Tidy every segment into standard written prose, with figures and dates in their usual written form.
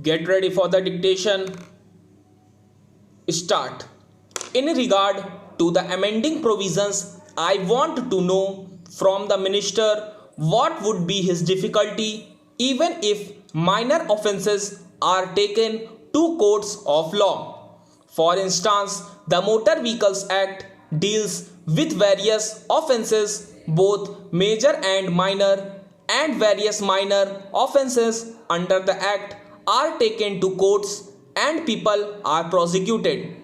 Get ready for the dictation. Start. In regard to the amending provisions, I want to know from the minister what would be his difficulty even if minor offences are taken to courts of law. For instance, the Motor Vehicles Act deals with various offences, both major and minor, and various minor offences under the act are taken to courts and people are prosecuted.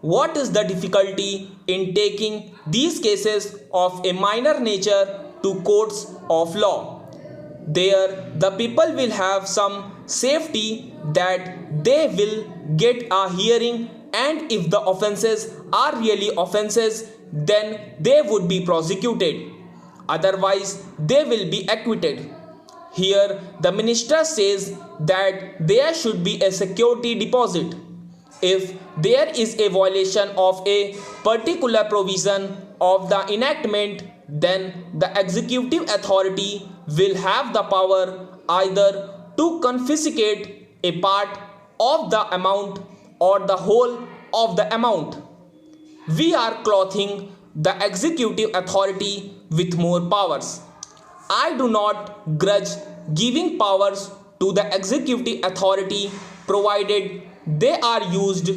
What is the difficulty in taking these cases of a minor nature to courts of law? There, the people will have some safety that they will get a hearing, and if the offences are really offences, then they would be prosecuted. Otherwise, they will be acquitted. Here, the minister says that there should be a security deposit. If there is a violation of a particular provision of the enactment, then the executive authority will have the power either to confiscate a part of the amount or the whole of the amount. We are clothing the executive authority with more powers. I do not grudge giving powers to the executive authority provided they are used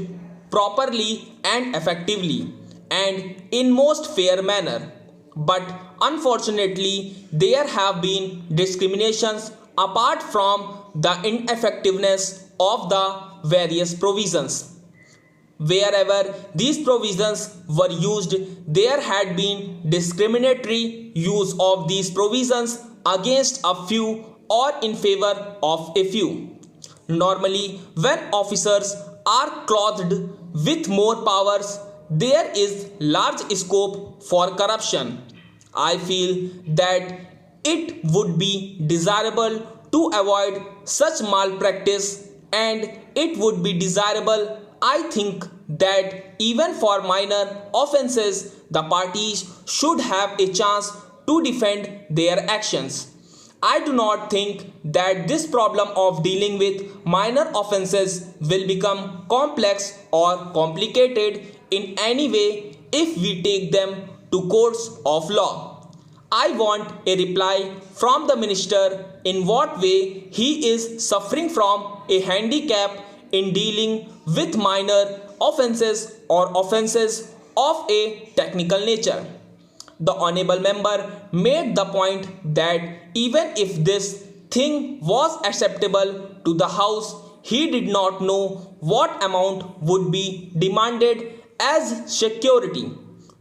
properly and effectively and in most fair manner. But unfortunately, there have been discriminations apart from the ineffectiveness of the various provisions. Wherever these provisions were used, there had been discriminatory use of these provisions against a few or in favor of a few. Normally, when officers are clothed with more powers, there is large scope for corruption. I feel that it would be desirable to avoid such malpractice, and it would be desirable, I think, that even for minor offences, the parties should have a chance to defend their actions. I do not think that this problem of dealing with minor offences will become complex or complicated in any way if we take them to courts of law. I want a reply from the minister in what way he is suffering from a handicap in dealing with minor offences or offences of a technical nature. The honorable member made the point that even if this thing was acceptable to the House, he did not know what amount would be demanded as security.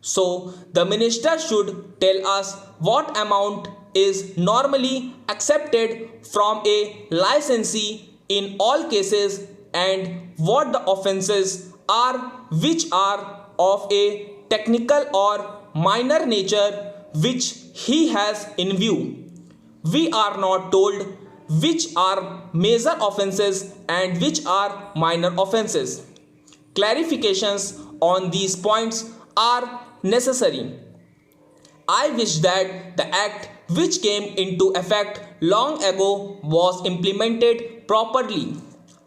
So, the minister should tell us what amount is normally accepted from a licensee in all cases and what the offences are which are of a technical or minor nature which he has in view. We are not told which are major offences and which are minor offences. Clarifications on these points are necessary. I wish that the act which came into effect long ago was implemented properly.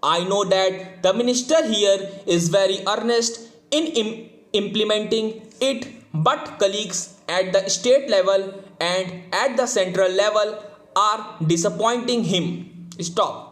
I know that the minister here is very earnest in implementing it, but colleagues at the state level and at the central level are disappointing him. Stop.